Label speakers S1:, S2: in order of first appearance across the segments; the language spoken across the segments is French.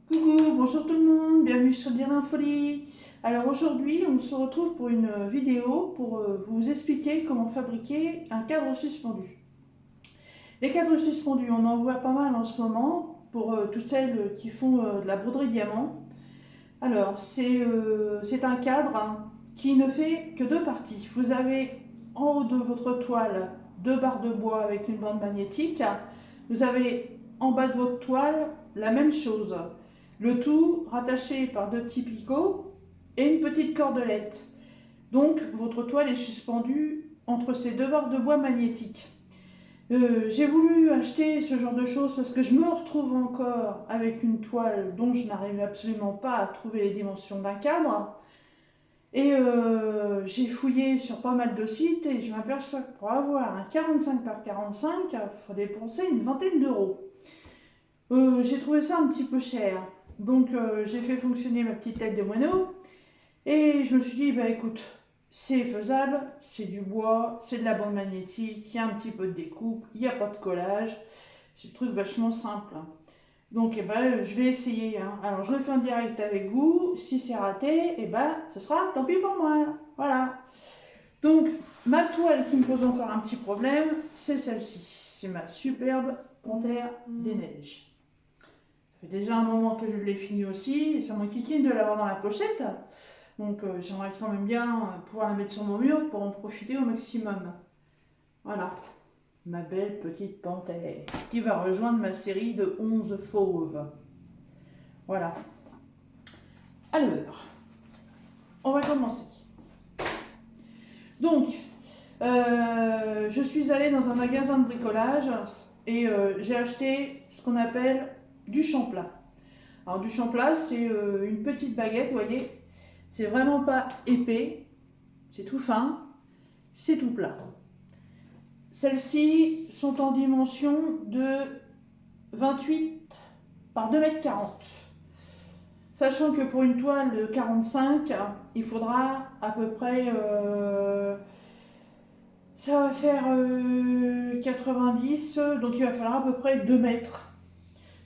S1: Coucou, bonjour tout le monde, bienvenue sur Dire Folie. Alors aujourd'hui, on se retrouve pour une vidéo pour vous expliquer comment fabriquer un cadre suspendu. Les cadres suspendus, on en voit pas mal en ce moment pour toutes celles qui font de la broderie diamant. Alors, c'est un cadre qui ne fait que deux parties. Vous avez en haut de votre toile deux barres de bois avec une bande magnétique. Vous avez en bas de votre toile la même chose. Le tout rattaché par deux petits picots et une petite cordelette. Donc, votre toile est suspendue entre ces deux barres de bois magnétiques. J'ai voulu acheter ce genre de choses parce que je me retrouve encore avec une toile dont je n'arrive absolument pas à trouver les dimensions d'un cadre. Et j'ai fouillé sur pas mal de sites et je m'aperçois que pour avoir un 45 par 45, il faut dépenser une vingtaine d'euros. J'ai trouvé ça un petit peu cher. Donc j'ai fait fonctionner ma petite tête de moineau et je me suis dit, bah écoute, c'est faisable, c'est du bois, c'est de la bande magnétique, il y a un petit peu de découpe, il n'y a pas de collage, c'est un truc vachement simple. Donc je vais essayer. Alors je le fais en direct avec vous, si c'est raté, ce sera tant pis pour moi. Voilà. Donc ma toile qui me pose encore un petit problème, c'est celle-ci. C'est ma superbe Panthère des Neiges. Ça fait déjà un moment que je l'ai fini aussi, et ça m'enquiquine de l'avoir dans la pochette. Donc j'aimerais quand même bien pouvoir la mettre sur mon mur pour en profiter au maximum. Voilà, ma belle petite panthère qui va rejoindre ma série de 11 fauves. Voilà. Alors, on va commencer. Donc, je suis allée dans un magasin de bricolage et j'ai acheté ce qu'on appelle du champ-plat. Alors du champ-plat, c'est une petite baguette, vous voyez. C'est vraiment pas épais, c'est tout fin, c'est tout plat. Celles-ci sont en dimension de 28 par 2,40 m. Sachant que pour une toile de 45, il faudra à peu près, ça va faire 90, donc il va falloir à peu près 2 mètres.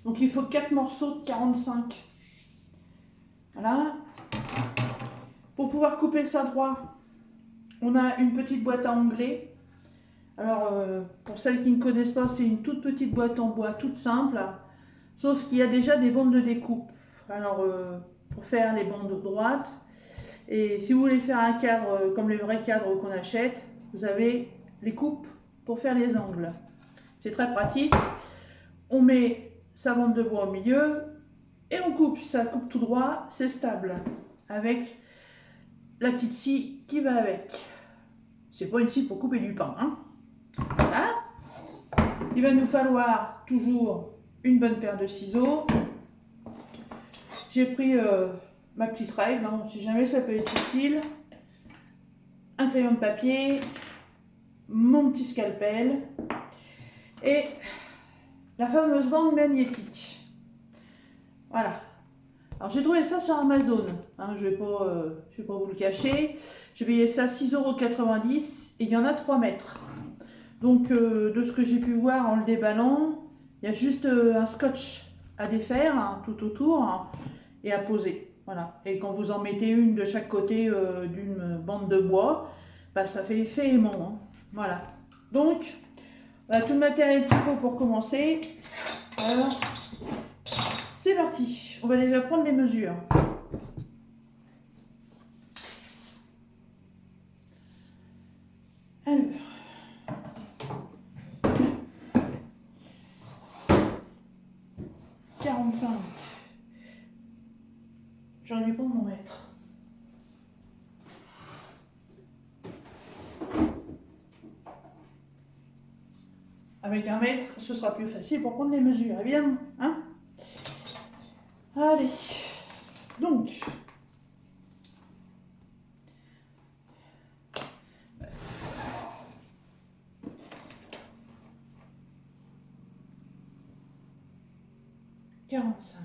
S1: Donc il faut 4 morceaux de 45. Voilà. Pour pouvoir couper ça droit, on a une petite boîte à onglets. Alors, pour celles qui ne connaissent pas, c'est une toute petite boîte en bois, toute simple. Sauf qu'il y a déjà des bandes de découpe. Alors, pour faire les bandes droites. Et si vous voulez faire un cadre comme les vrais cadres qu'on achète, vous avez les coupes pour faire les angles. C'est très pratique. On met sa bande de bois au milieu et on coupe. Ça coupe tout droit, c'est stable. Avec la petite scie qui va avec. C'est pas une scie pour couper du pain. Voilà. Il va nous falloir toujours une bonne paire de ciseaux. J'ai pris ma petite règle, si jamais ça peut être utile. Un crayon de papier, mon petit scalpel et la fameuse bande magnétique. Voilà. Alors j'ai trouvé ça sur Amazon, je vais pas vous le cacher. J'ai payé ça 6,90 € et il y en a 3 mètres. Donc de ce que j'ai pu voir en le déballant, il y a juste un scotch à défaire tout autour et à poser. Voilà. Et quand vous en mettez une de chaque côté d'une bande de bois, ça fait effet aimant. Voilà. Donc voilà tout le matériel qu'il faut pour commencer. Alors, c'est parti, on va déjà prendre les mesures. Alors, « 45, j'en ai pas mon mètre. Avec 1 mètre, ce sera plus facile pour prendre les mesures, évidemment. Allez, donc, « 45.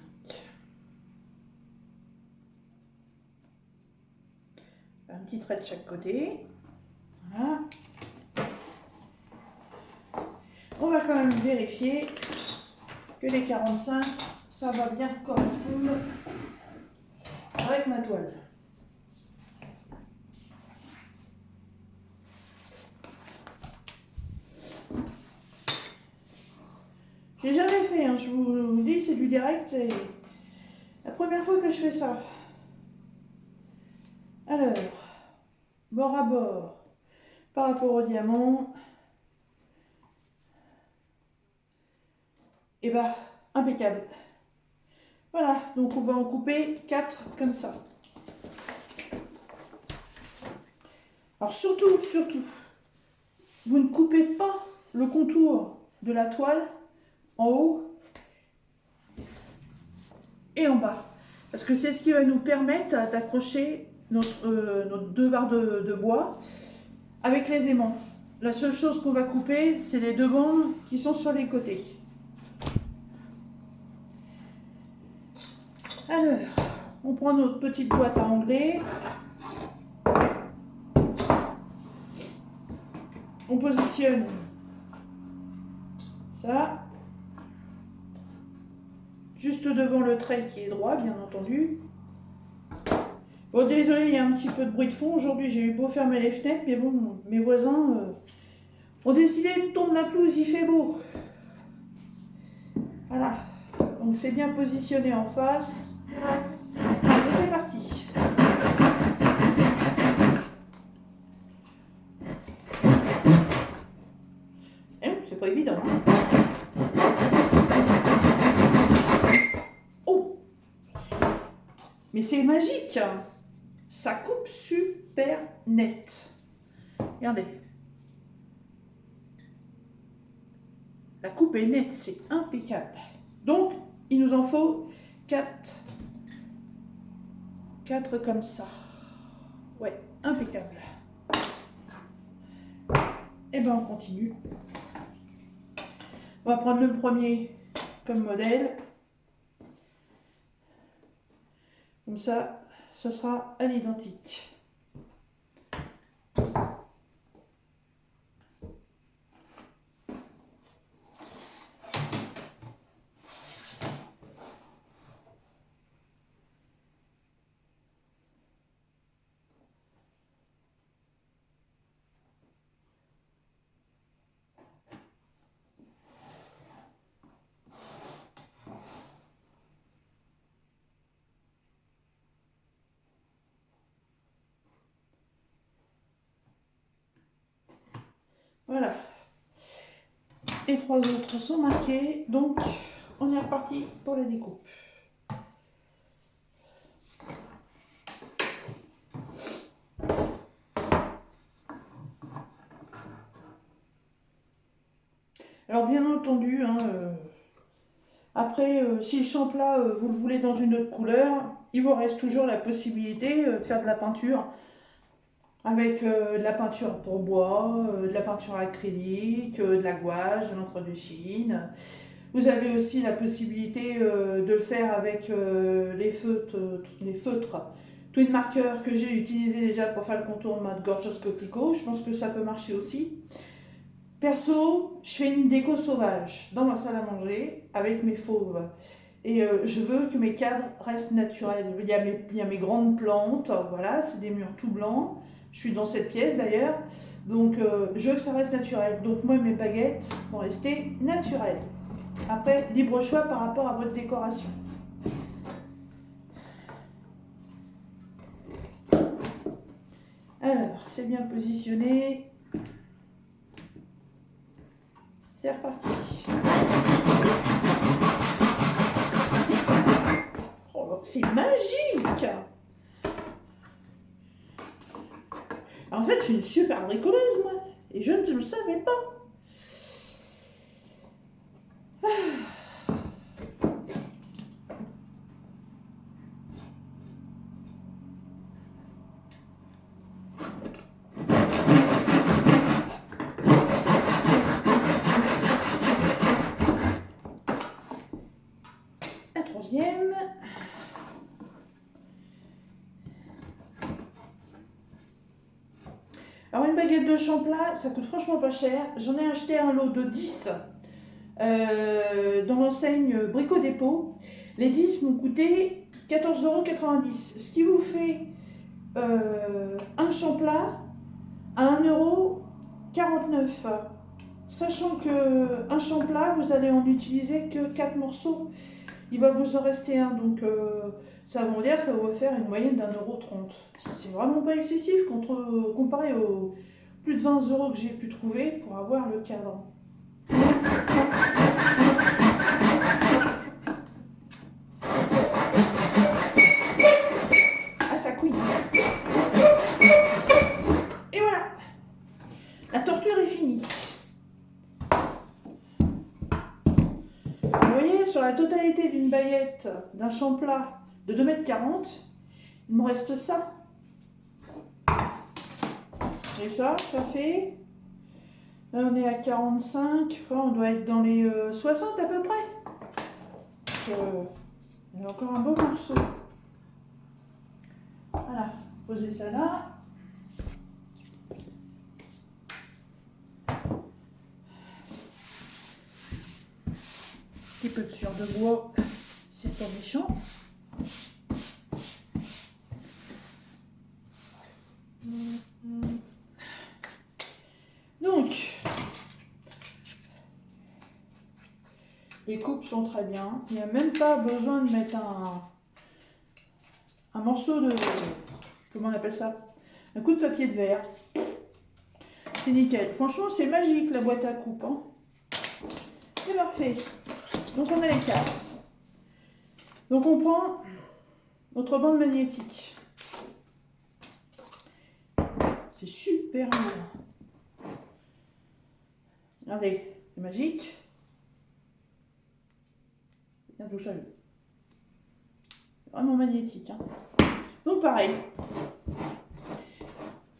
S1: Un petit trait de chaque côté. Voilà. On va quand même vérifier que les 45, ça va bien correspondre. tombe avec ma toile. J'ai jamais fait, hein, je vous dis, c'est du direct, c'est la première fois que je fais ça. Alors, bord à bord, par rapport au diamant, et bah, impeccable. Voilà, donc on va en couper 4 comme ça. Alors surtout, vous ne coupez pas le contour de la toile en haut et en bas. Parce que c'est ce qui va nous permettre d'accrocher notre 2 barres de bois avec les aimants. La seule chose qu'on va couper, c'est les devants qui sont sur les côtés. Alors, on prend notre petite boîte à onglets. On positionne ça juste devant le trait qui est droit, bien entendu. Bon, désolé, il y a un petit peu de bruit de fond. Aujourd'hui, j'ai eu beau fermer les fenêtres, mais bon, mes voisins ont décidé de tourner la pelouse, il fait beau. Voilà, donc c'est bien positionné en face. Allez, c'est parti. C'est pas évident. Oh! Mais c'est magique! Ça coupe super net. Regardez. La coupe est nette, c'est impeccable. Donc, il nous en faut 4. 4 comme ça. Ouais, impeccable. Et ben on continue. On va prendre le premier comme modèle. Comme ça, ce sera à l'identique. Voilà. Les 3 autres sont marqués, donc on est reparti pour la découpe. Alors bien entendu, hein, après, si le champ plat, vous le voulez dans une autre couleur, il vous reste toujours la possibilité de faire de la peinture avec de la peinture pour bois, de la peinture acrylique, de la gouache, de l'encre de Chine. Vous avez aussi la possibilité de le faire avec les feutres Twin Marker que j'ai utilisé déjà pour faire le contour en mode Gorgeous Coquelicot. Je pense que ça peut marcher aussi. Perso, je fais une déco sauvage dans ma salle à manger avec mes fauves. Et je veux que mes cadres restent naturels. Il y a mes grandes plantes, voilà, c'est des murs tout blancs. Je suis dans cette pièce d'ailleurs. Donc je veux que ça reste naturel. Donc moi, mes baguettes vont rester naturelles. Après, libre choix par rapport à votre décoration. Alors, c'est bien positionné. C'est reparti. Oh, c'est magique! En fait, je suis une super bricoleuse, moi. Et je ne le savais pas. La troisième. Alors une baguette de champ plat, ça coûte franchement pas cher. J'en ai acheté un lot de 10 dans l'enseigne Brico Dépôt. Les 10 m'ont coûté 14,90 €, ce qui vous fait un champlat à 1,49 €. Sachant que un champlat, vous allez en utiliser que 4 morceaux. Il va vous en rester un, donc ça va dire ça va vous faire une moyenne d'1,30 €. C'est vraiment pas excessif comparé aux plus de 20 € que j'ai pu trouver pour avoir le cadre. Ah, ça couille. Et voilà, la torture est finie. Vous voyez, sur la totalité d'une baguette, d'un champlat de 2,40 m, il me reste ça. Et ça fait... Là, on est à 45, on doit être dans les 60 à peu près. Il y a encore un beau morceau. Voilà, posez ça là. Un petit peu de sueur de bois, c'est pas méchant. Donc, les coupes sont très bien. Il n'y a même pas besoin de mettre un morceau de... Comment on appelle ça? Un coup de papier de verre. C'est nickel. Franchement, c'est magique la boîte à coupe. Hein. C'est parfait. Donc on a les cartes. Donc on prend notre bande magnétique. C'est super lourd. Regardez, c'est magique. Bien tout seul. Vraiment magnétique. Hein. Donc pareil.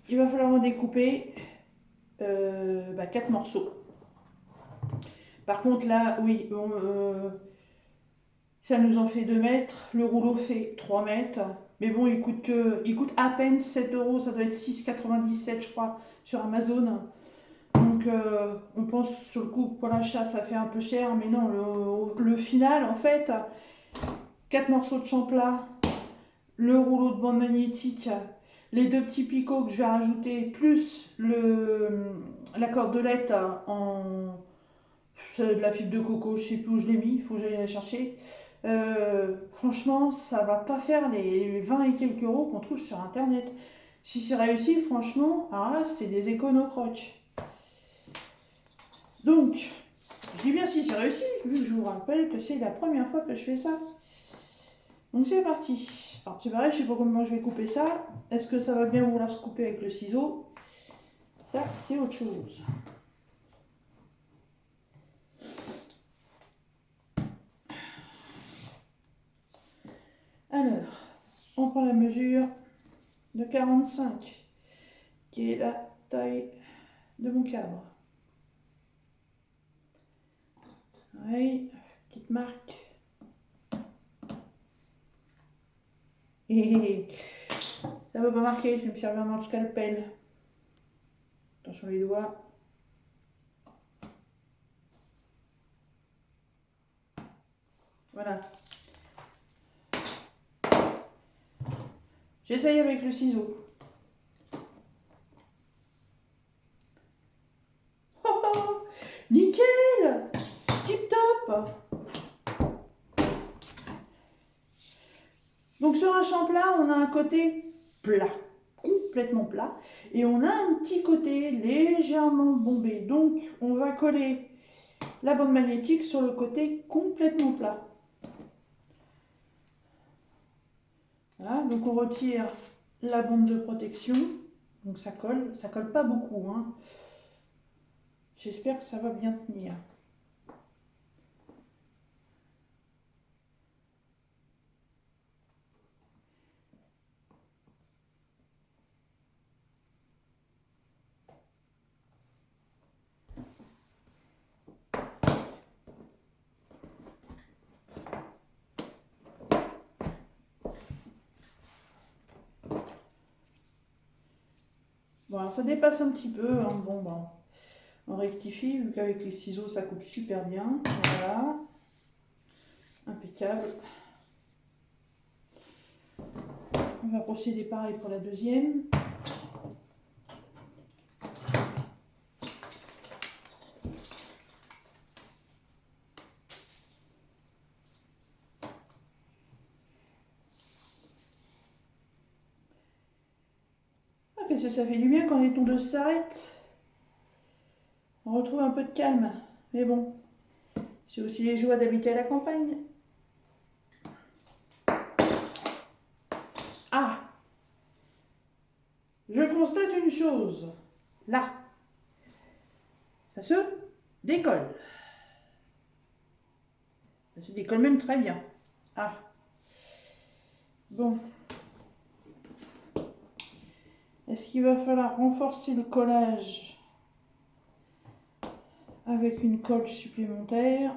S1: Il va falloir en découper 4 morceaux. Par contre là, oui, ça nous en fait 2 mètres. Le rouleau fait 3 mètres. Mais bon, il coûte à peine 7 €. Ça doit être 6,97 € je crois sur Amazon. Donc on pense sur le coup pour l'achat ça fait un peu cher. Mais non, le final en fait, 4 morceaux de champlat, le rouleau de bande magnétique, les 2 petits picots que je vais rajouter, plus la cordelette c'est de la fibre de coco, je sais plus où je l'ai mis, il faut que j'aille la chercher. Franchement, ça va pas faire les 20 et quelques euros qu'on trouve sur internet. Si c'est réussi, franchement, alors là, c'est des écono-crocs. Donc, je dis bien si c'est réussi, vu que je vous rappelle que c'est la première fois que je fais ça. Donc c'est parti. Alors c'est pareil, je sais pas comment je vais couper ça. Est-ce que ça va bien vouloir se couper avec le ciseau? Ça, c'est autre chose. Alors, on prend la mesure de 45, qui est la taille de mon cadre. Oui, petite marque. Et ça ne va pas marquer, je vais me servir mon scalpel. Attention les doigts. Voilà. J'essaye avec le ciseau. Oh, oh, nickel! Tip top! Donc sur un champlat, on a un côté plat, complètement plat, et on a un petit côté légèrement bombé. Donc on va coller la bande magnétique sur le côté complètement plat. Voilà, donc on retire la bande de protection, donc ça colle pas beaucoup. Hein. J'espère que ça va bien tenir. Bon, alors ça dépasse un petit peu, hein. Bon, ben, on rectifie, vu qu'avec les ciseaux ça coupe super bien. Voilà, impeccable. On va procéder pareil pour la deuxième. Ah, qu'est-ce que ça fait du bien quand les tondeuses s'arrêtent. On retrouve un peu de calme. Mais bon, c'est aussi les joies d'habiter à la campagne. Ah! Je constate une chose. Là. Ça se décolle. Ça se décolle même très bien. Ah. Bon. Est-ce qu'il va falloir renforcer le collage avec une colle supplémentaire?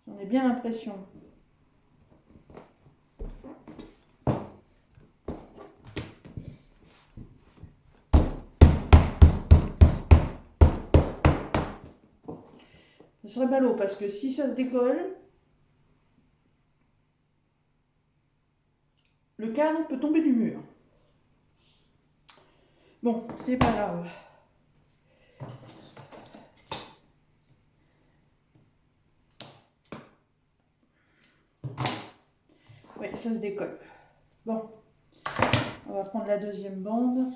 S1: J'en ai bien l'impression. Ce serait ballot parce que si ça se décolle, le cadre peut tomber du mur. Bon, c'est pas grave. Oui, ça se décolle. Bon, on va prendre la deuxième bande.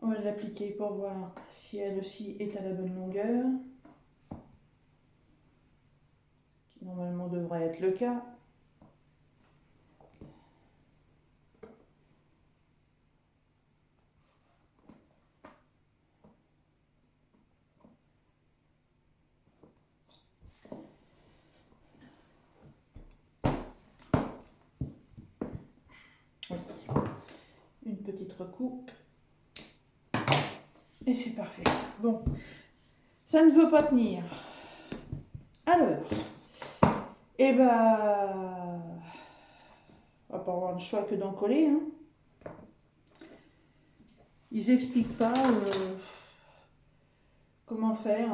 S1: On va l'appliquer pour voir si elle aussi est à la bonne longueur. Qui normalement devrait être le cas. Oui. Une petite recoupe. Et c'est parfait. Bon, ça ne veut pas tenir. Alors, eh ben, on va pas avoir le choix que d'en coller. Hein. Ils expliquent pas comment faire.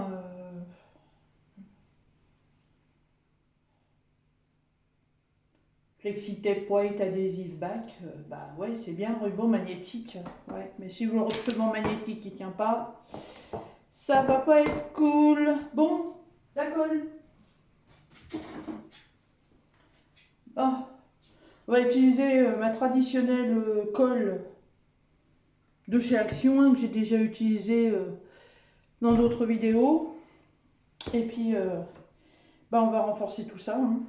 S1: Flexitape white adhesive back, bah ouais, c'est bien ruban magnétique. Ouais, mais si le ruban magnétique il tient pas, ça va pas être cool. Bon, la colle. Bon, on va utiliser ma traditionnelle colle de chez Action, hein, que j'ai déjà utilisée dans d'autres vidéos. Et puis, bah, on va renforcer tout ça. Hein.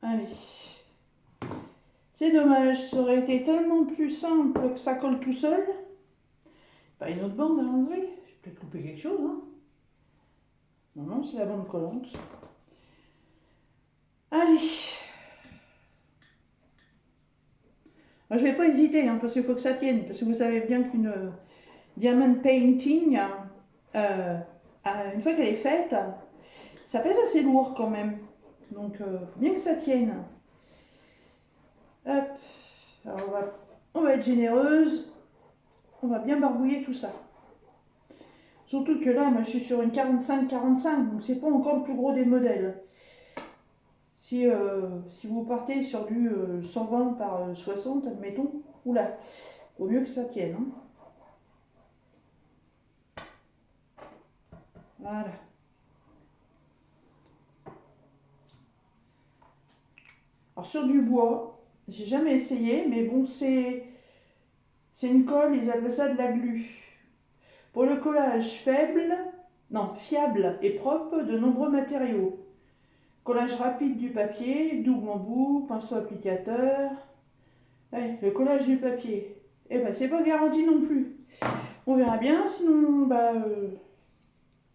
S1: Allez. C'est dommage, ça aurait été tellement plus simple que ça colle tout seul. Pas une autre bande à enlever. J'ai peut-être loupé quelque chose. Hein. Non, c'est la bande collante. Allez. Alors, je vais pas hésiter, hein, parce qu'il faut que ça tienne. Parce que vous savez bien qu'une diamond painting, une fois qu'elle est faite, ça pèse assez lourd quand même. Donc, faut bien que ça tienne. Hop. Alors, on va être généreuse. On va bien barbouiller tout ça. Surtout que là, moi, je suis sur une 45-45, donc c'est pas encore le plus gros des modèles. Si vous partez sur du 120 par 60, admettons, oula, vaut mieux que ça tienne. Hein. Voilà. Alors sur du bois, j'ai jamais essayé, mais bon, c'est une colle, ils appellent ça de la glu. Pour le collage fiable et propre de nombreux matériaux. Collage rapide du papier, double embout, pinceau applicateur. Ouais, le collage du papier. Eh ben, c'est pas garanti non plus. On verra bien, sinon, bah,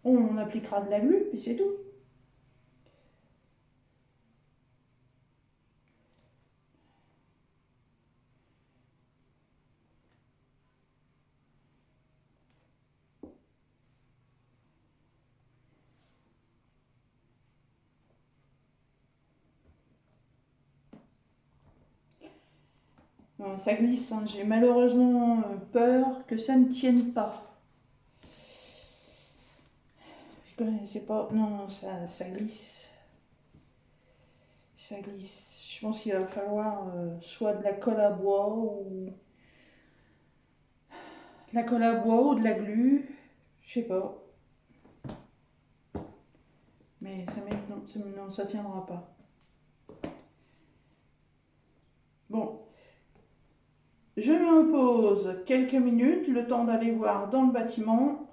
S1: on appliquera de la glu, puis c'est tout. Ça glisse, hein. J'ai malheureusement peur que ça ne tienne pas. C'est pas... Non, ça glisse. Ça glisse. Je pense qu'il va falloir soit de la colle à bois ou... De la colle à bois ou de la glu. Je sais pas. Mais non, ça tiendra pas. Bon. Je me pose quelques minutes, le temps d'aller voir dans le bâtiment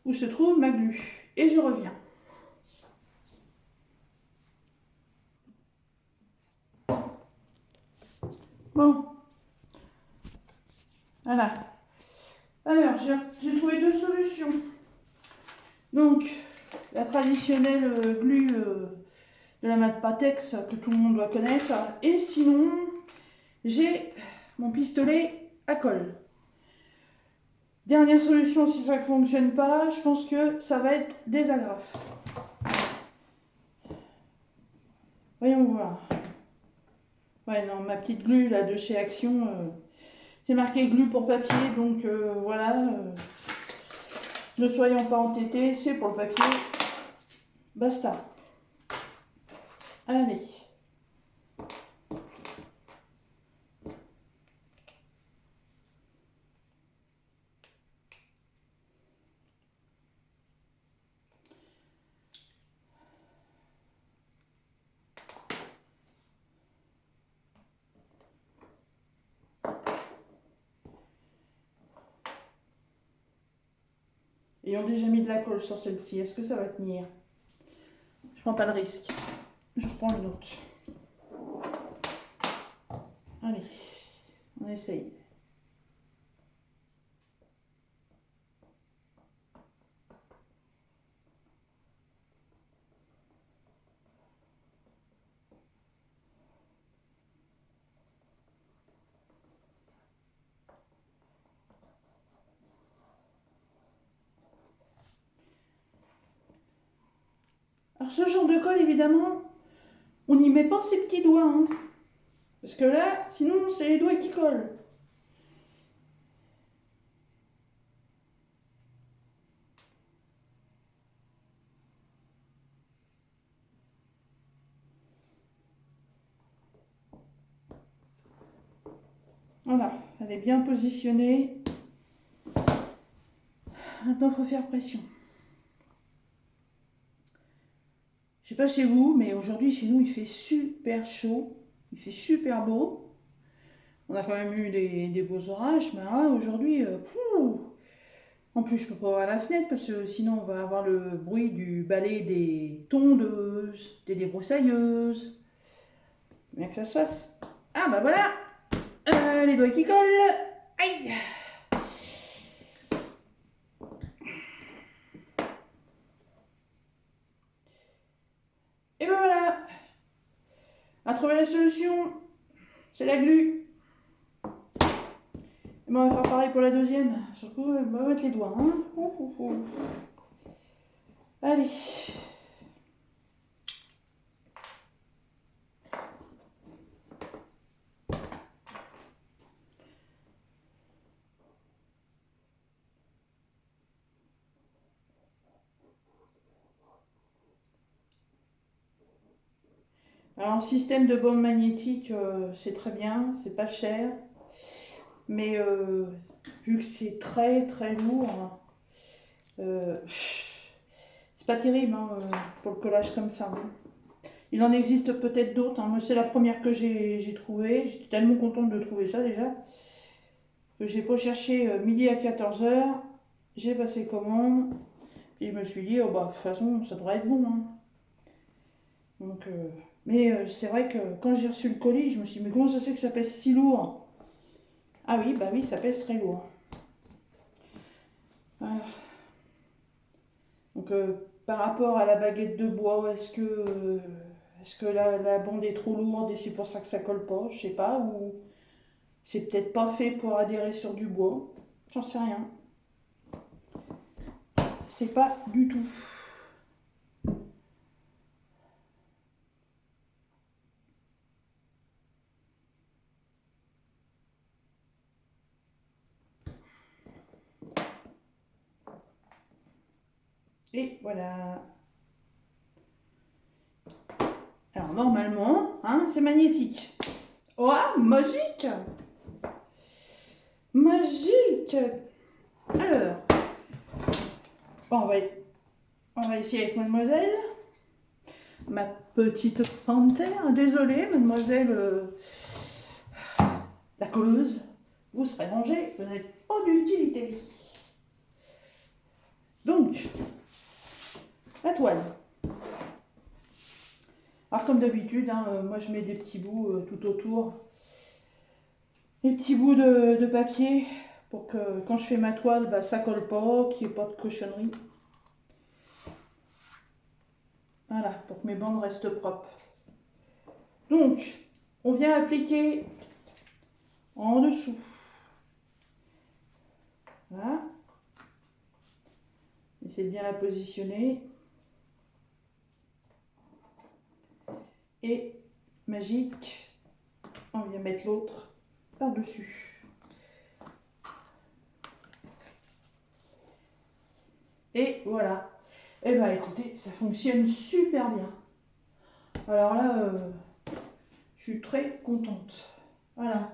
S1: où se trouve ma glu. Et je reviens. Bon. Voilà. Alors, j'ai trouvé deux solutions. Donc, la traditionnelle glu de la marque Patex que tout le monde doit connaître. Et sinon, j'ai mon pistolet à colle. Dernière solution, si ça ne fonctionne pas, je pense que ça va être des agrafes. Voyons voir. Ouais, non, ma petite glu là de chez Action, c'est marqué glu pour papier, donc voilà. Ne soyons pas entêtés, c'est pour le papier. Basta. Allez. Ayant déjà mis de la colle sur celle-ci, est-ce que ça va tenir? Je prends pas de risque. Je reprends une autre. Allez, on essaye. Alors ce genre de colle, évidemment, on n'y met pas ses petits doigts, hein. Parce que là, sinon, c'est les doigts qui collent. Voilà, elle est bien positionnée. Maintenant, il faut faire pression. Je sais pas chez vous, mais aujourd'hui, chez nous, il fait super chaud. Il fait super beau. On a quand même eu des beaux orages, mais là, aujourd'hui, en plus, je peux pas ouvrir la fenêtre parce que sinon, on va avoir le bruit du balai des tondeuses, des débroussailleuses. Bien que ça se fasse. Ah, bah voilà! Les doigts qui collent! Aïe! Et ben voilà! On a trouvé la solution. C'est la glu. Et ben on va faire pareil pour la deuxième. Surtout, on va mettre les doigts. Hein. Allez. Alors, le système de bande magnétique, c'est très bien, c'est pas cher. Mais vu que c'est très très lourd, c'est pas terrible hein, pour le collage comme ça. Hein. Il en existe peut-être d'autres. Hein. Moi, c'est la première que j'ai trouvée. J'étais tellement contente de trouver ça déjà. Que j'ai pas cherché midi à 14h. J'ai passé commande. Et je me suis dit, oh bah, de toute façon, ça devrait être bon. Hein. Donc, mais c'est vrai que quand j'ai reçu le colis, je me suis dit, mais comment ça se fait que ça pèse si lourd? Ah oui, bah oui, ça pèse très lourd. Voilà. Donc, par rapport à la baguette de bois, est-ce que la bande est trop lourde et c'est pour ça que ça colle pas? Je sais pas. Ou c'est peut-être pas fait pour adhérer sur du bois. J'en sais rien. C'est pas du tout. Et voilà. Alors normalement, hein, c'est magnétique. Oh, magique! Magique! Alors, bon, on va essayer avec mademoiselle. Ma petite panthère. Désolée, mademoiselle la colleuse. Vous serez rangée, vous n'êtes pas d'utilité. Donc, la toile. Alors comme d'habitude, hein, moi je mets des petits bouts tout autour. Des petits bouts de papier pour que quand je fais ma toile, bah, ça colle pas, qu'il n'y ait pas de cochonnerie. Voilà, pour que mes bandes restent propres. Donc, on vient appliquer en dessous. Voilà. Essayez de bien la positionner. Et magique, on vient mettre l'autre par-dessus. Et voilà. Et bah écoutez, ça fonctionne super bien. Alors là, je suis très contente. Voilà.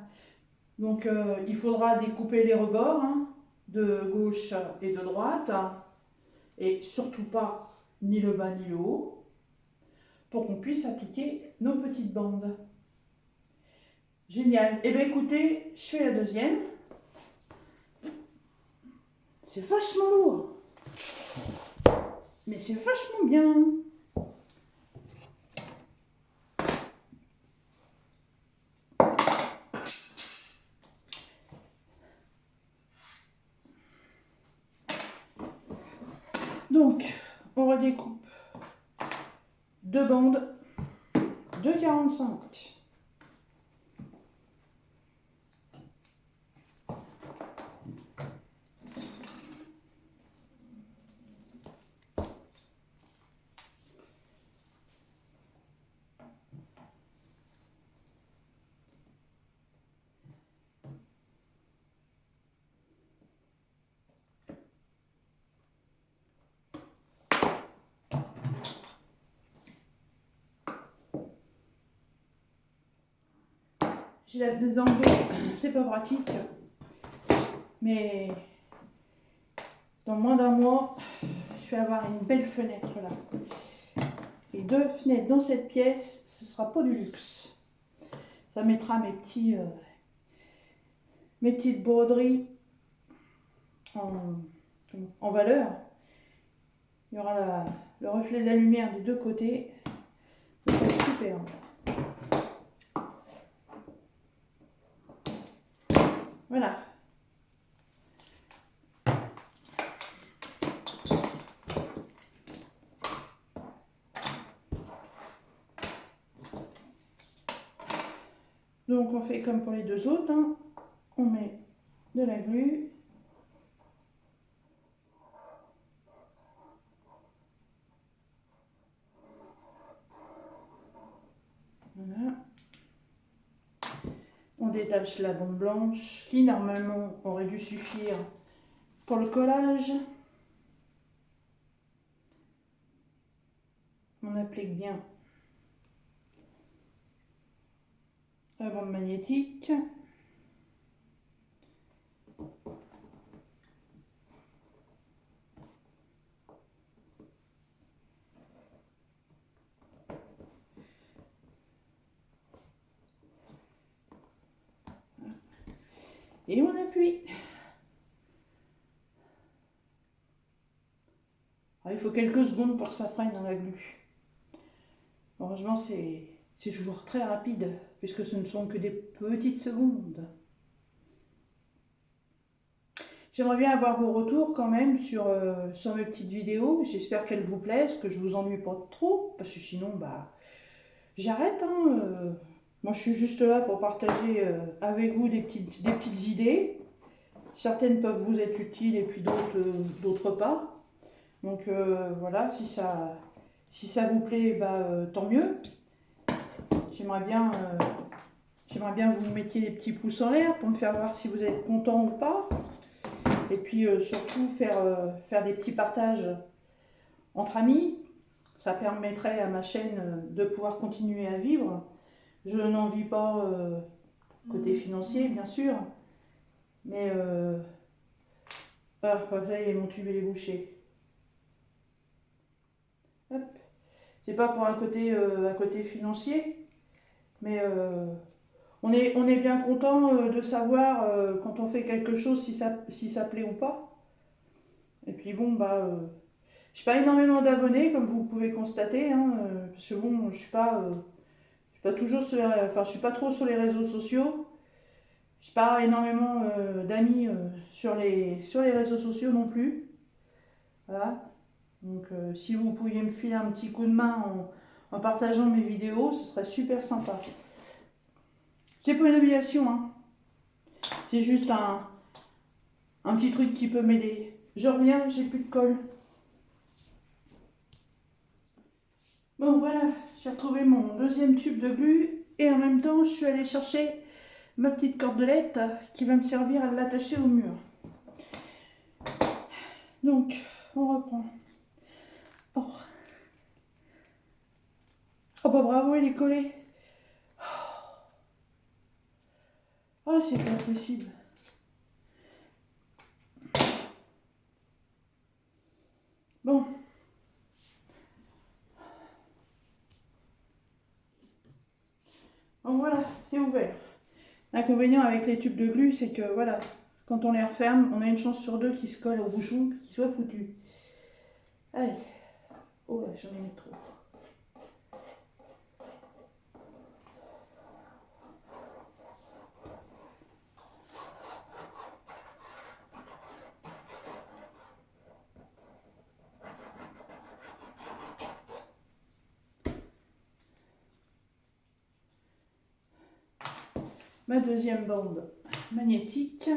S1: Donc il faudra découper les rebords hein, de gauche et de droite. Et surtout pas ni le bas ni le haut. Pour qu'on puisse appliquer nos petites bandes. Génial. Et bien écoutez, je fais la deuxième. C'est vachement lourd. Mais c'est vachement bien. Donc, on redécoupe deux bandes de 45. J'ai la dedans, c'est pas pratique, mais dans moins d'un mois, je vais avoir une belle fenêtre là. Et deux fenêtres dans cette pièce, ce sera pas du luxe. Ça mettra mes petites broderies en valeur. Il y aura le reflet de la lumière des deux côtés. C'est superbe. Voilà. Donc on fait comme pour les deux autres, hein. On met de la glu. Voilà. On détache la bande blanche qui normalement aurait dû suffire pour le collage. On applique bien la bande magnétique. Et on appuie. Alors, il faut quelques secondes pour que ça prenne dans la glu. Heureusement, c'est toujours très rapide, puisque ce ne sont que des petites secondes. J'aimerais bien avoir vos retours quand même sur mes petites vidéos. J'espère qu'elles vous plaisent, que je vous ennuie pas trop, parce que sinon, bah, j'arrête. Hein, moi, je suis juste là pour partager avec vous des petites idées. Certaines peuvent vous être utiles et puis d'autres pas. Donc voilà, si ça vous plaît, bah, tant mieux. J'aimerais bien que vous mettiez des petits pouces en l'air pour me faire voir si vous êtes content ou pas. Et puis surtout faire des petits partages entre amis. Ça permettrait à ma chaîne de pouvoir continuer à vivre. Je n'en vis pas côté financier, bien sûr. Mais ah, là, ils m'ont tué les bouchées. Hop. C'est pas pour un côté financier, mais on est bien content de savoir quand on fait quelque chose si ça plaît ou pas. Et puis bon, je n'ai pas énormément d'abonnés, comme vous pouvez constater, hein, parce que bon, je suis pas toujours enfin, je suis pas trop sur les réseaux sociaux. Je n'ai pas énormément d'amis sur les réseaux sociaux non plus. Voilà. Donc, si vous pouviez me filer un petit coup de main en partageant mes vidéos, ce serait super sympa. C'est pas une obligation, hein. C'est juste un petit truc qui peut m'aider. Je reviens, j'ai plus de colle. Bon voilà, j'ai retrouvé mon deuxième tube de glu et en même temps je suis allée chercher ma petite cordelette qui va me servir à l'attacher au mur. Donc, on reprend. Oh, oh bah bravo, il est collé. Oh, c'est pas possible. Bon. Donc voilà, c'est ouvert. L'inconvénient avec les tubes de glu, c'est que voilà, quand on les referme, on a une chance sur deux qu'ils se collent au bouchon, qu'ils soient foutus. Allez. Oh là, j'en ai mis trop. Ma deuxième bande magnétique.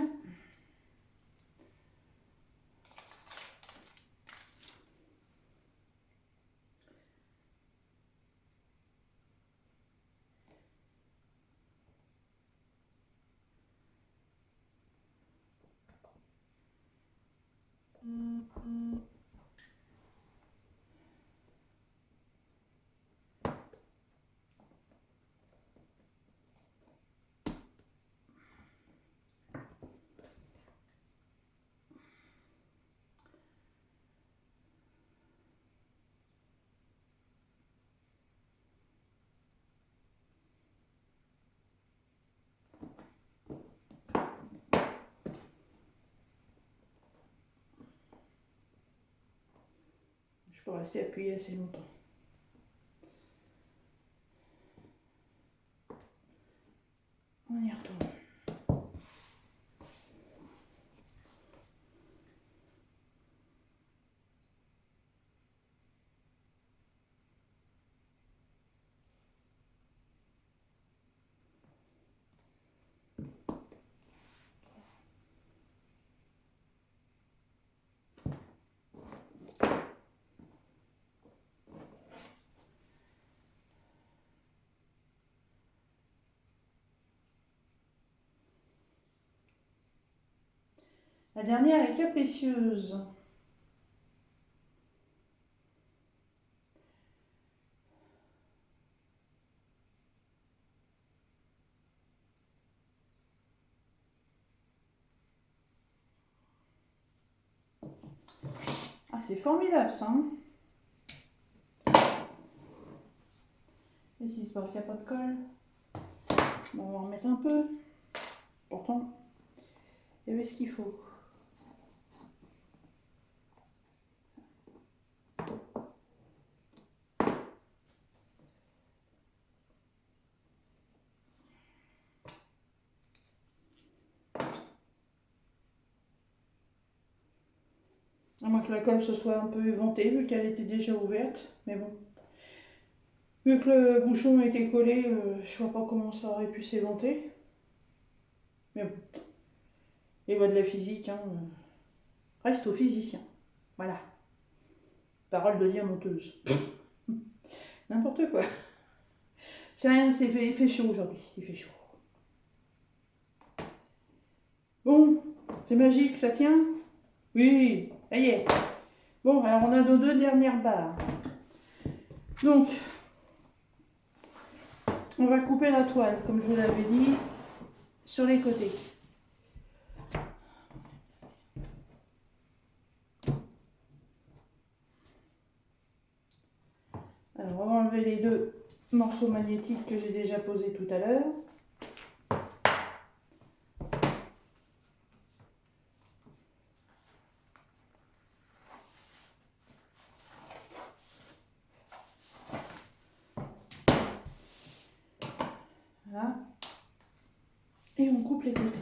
S1: Je peux rester appuyé assez longtemps. On y retourne. La dernière est capricieuse. Ah, c'est formidable ça, hein. Qu'est-ce qui se passe? Il n'y a pas de colle. Bon, on va en remettre un peu. Pourtant, il y avait ce qu'il faut. À moins que la colle se soit un peu éventée, vu qu'elle était déjà ouverte. Mais bon. Vu que le bouchon était collé, je vois pas comment ça aurait pu s'éventer. Mais bon. Les lois de la physique, hein, reste aux physiciens. Voilà. Parole de diamanteuse. N'importe quoi. C'est rien, il fait chaud aujourd'hui. Il fait chaud. Bon, c'est magique, ça tient? Oui, ça y est. Bon, alors on a nos 2 dernières barres. Donc, on va couper la toile, comme je vous l'avais dit, sur les côtés. Alors, on va enlever les 2 morceaux magnétiques que j'ai déjà posés tout à l'heure. Voilà. Et on coupe les côtés.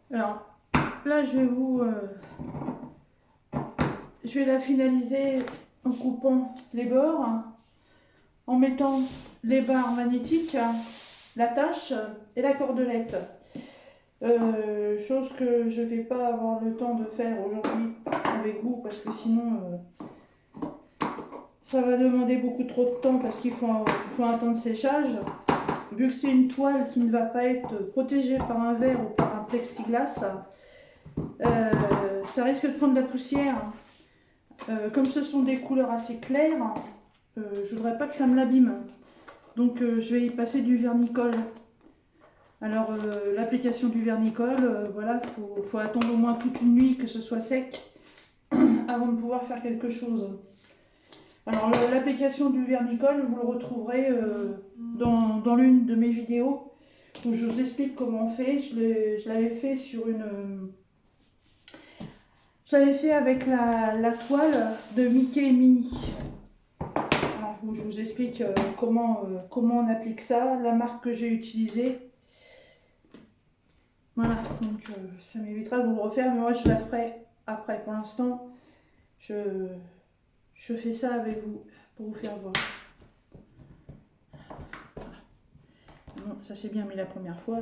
S1: Alors, là, je vais la finaliser en coupant les bords, en mettant les barres magnétiques, l'attache et la cordelette. Chose que je ne vais pas avoir le temps de faire aujourd'hui avec vous parce que sinon ça va demander beaucoup trop de temps parce qu'il faut un temps de séchage. Vu que c'est une toile qui ne va pas être protégée par un verre ou par un plexiglas, ça risque de prendre de la poussière. Comme ce sont des couleurs assez claires, je voudrais pas que ça me l'abîme. Donc je vais y passer du vernicole. Alors l'application du vernicole, voilà, faut attendre au moins toute une nuit que ce soit sec avant de pouvoir faire quelque chose. Alors l'application du vernicole, vous le retrouverez dans l'une de mes vidéos où je vous explique comment on fait. Je l'avais fait sur une... Je l'avais fait avec la toile de Mickey et Minnie. Voilà, où je vous explique comment on applique ça, la marque que j'ai utilisée. Voilà, donc ça m'évitera de vous le refaire, mais moi je la ferai après. Pour l'instant, je fais ça avec vous pour vous faire voir. Bon, ça c'est bien mis la première fois.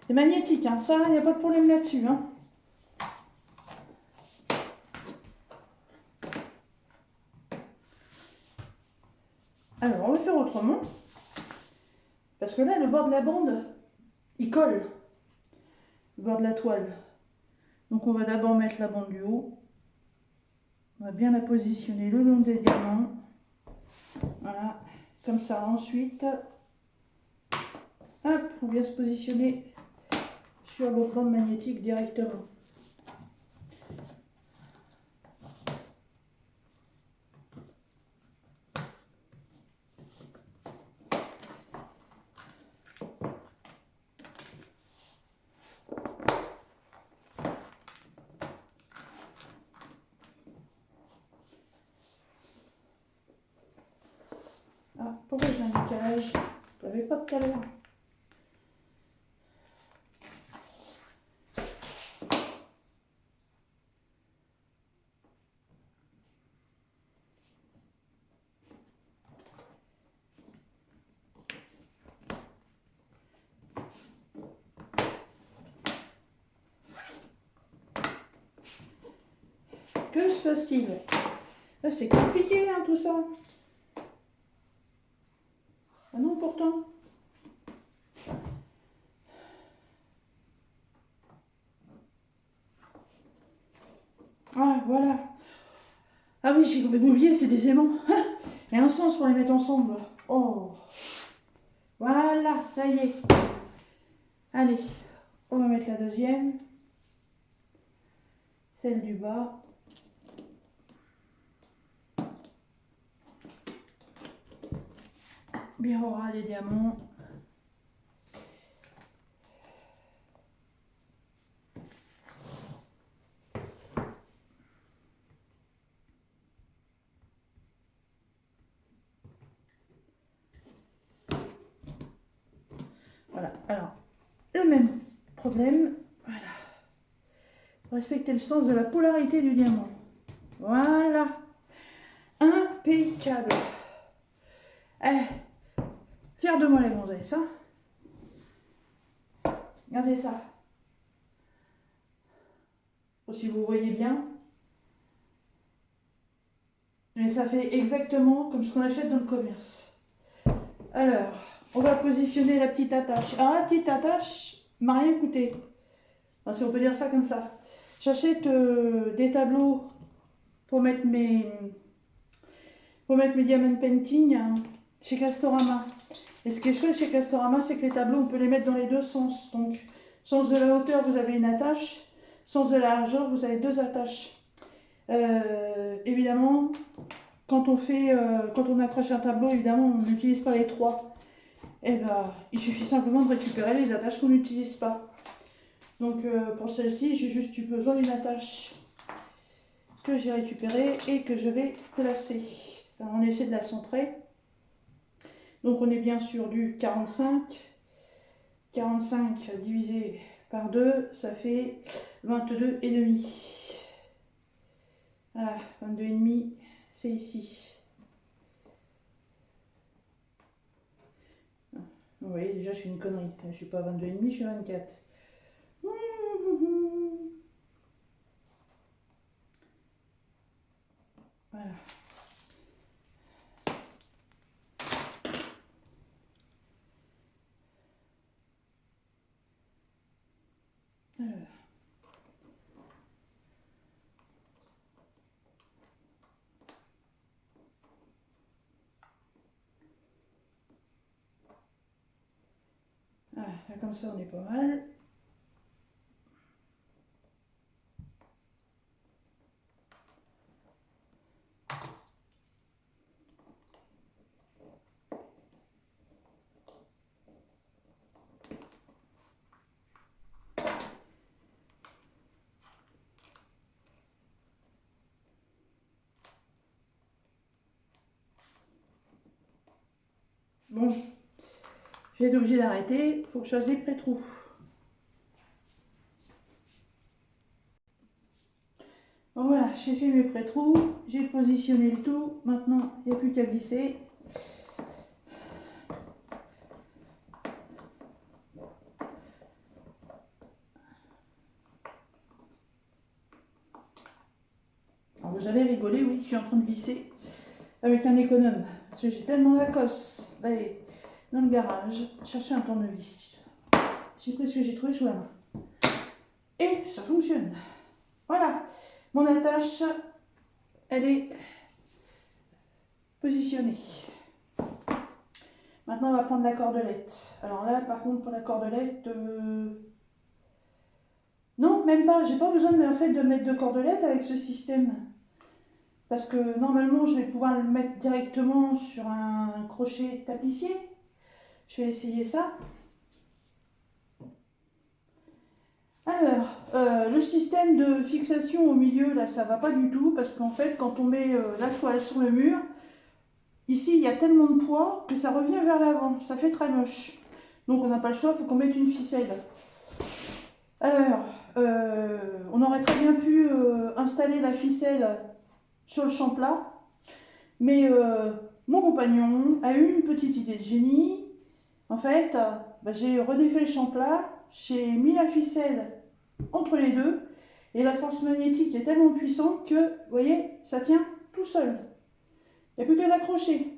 S1: C'est magnétique, hein, ça, il n'y a pas de problème là-dessus. Hein. Alors, on va faire autrement. Parce que là, le bord de la bande, il colle. Le bord de la toile. Donc, on va d'abord mettre la bande du haut. On va bien la positionner le long des diamants. Voilà, comme ça. Ensuite, hop, on vient se positionner sur le bande magnétique directement. Ah, pourquoi j'ai un décalage? Je l'avais pas tout à l'heure. Que se passe-t-il? C'est compliqué, hein, tout ça. Ah non, pourtant. Ah, voilà. Ah oui, j'ai complètement oublié, c'est des aimants. Il y a un sens pour les mettre ensemble. Oh. Voilà, ça y est. Allez, on va mettre la deuxième. celle du bas. Bien aura des diamants. Voilà, alors, le même problème, voilà. Respecter le sens de la polarité du diamant. Voilà. Impeccable. Eh, fière de moi les gonzesses, hein. Regardez ça. Bon, si vous voyez bien. Mais ça fait exactement comme ce qu'on achète dans le commerce. Alors, on va positionner la petite attache. Alors la petite attache m'a rien coûté. Enfin, si on peut dire ça comme ça. J'achète des tableaux pour mettre mes diamond painting chez Castorama. Et ce qui est chouette chez Castorama, c'est que les tableaux, on peut les mettre dans les deux sens. Donc, sens de la hauteur, vous avez une attache. Sens de la largeur, vous avez deux attaches. Évidemment, quand on accroche un tableau, évidemment, on n'utilise pas les trois. Et ben, il suffit simplement de récupérer les attaches qu'on n'utilise pas. Donc, pour celle-ci, j'ai juste eu besoin d'une attache que j'ai récupérée et que je vais placer. Alors, on essaie de la centrer. Donc, on est bien sûr du 45. 45 divisé par 2, ça fait 22,5. Voilà, 22,5, c'est ici. Vous voyez, déjà, je suis une connerie. Je ne suis pas à 22,5, je suis à 24. Voilà. Alors. Voilà, là, comme ça, on est pas mal. Bon, je vais être obligée d'arrêter. Il faut que je fasse des pré-trous. Bon, voilà, j'ai fait mes pré-trous. J'ai positionné le tout. Maintenant, il n'y a plus qu'à visser. Alors, vous allez rigoler, oui, je suis en train de visser avec un économe. Parce que j'ai tellement la cosse d'aller dans le garage chercher un tournevis. J'ai pris ce que j'ai trouvé sous la main. Et ça fonctionne. Voilà, mon attache, elle est positionnée. Maintenant, on va prendre la cordelette. Alors là, par contre, pour la cordelette, non, même pas. J'ai pas besoin de mettre de cordelette avec ce système. Parce que normalement, je vais pouvoir le mettre directement sur un crochet tapissier. Je vais essayer ça. Alors, le système de fixation au milieu, là, ça va pas du tout. Parce qu'en fait, quand on met la toile sur le mur, ici, il y a tellement de poids que ça revient vers l'avant. Ça fait très moche. Donc, on n'a pas le choix, il faut qu'on mette une ficelle. Alors, on aurait très bien pu installer la ficelle sur le champ plat. Mais mon compagnon a eu une petite idée de génie. En fait, j'ai redéfait le champ plat, j'ai mis la ficelle entre les deux. Et la force magnétique est tellement puissante que, vous voyez, ça tient tout seul. Il n'y a plus qu'à l'accrocher.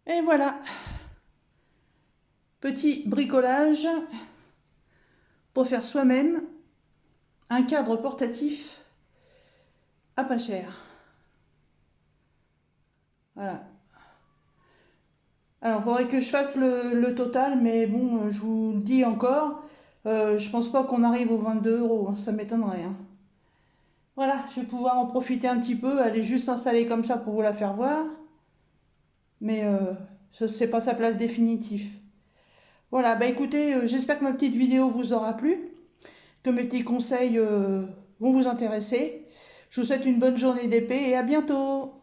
S1: Et voilà. Petit bricolage pour faire soi-même un cadre portatif à pas cher. Voilà. Alors, il faudrait que je fasse le total, mais bon, je vous le dis encore, Je pense pas qu'on arrive aux 22 euros, hein, ça m'étonnerait, hein. Voilà, je vais pouvoir en profiter un petit peu. Elle est juste installée comme ça pour vous la faire voir. Mais ce n'est pas sa place définitive. Voilà, bah écoutez, j'espère que ma petite vidéo vous aura plu, que mes petits conseils vont vous intéresser. Je vous souhaite une bonne journée d'épée et à bientôt!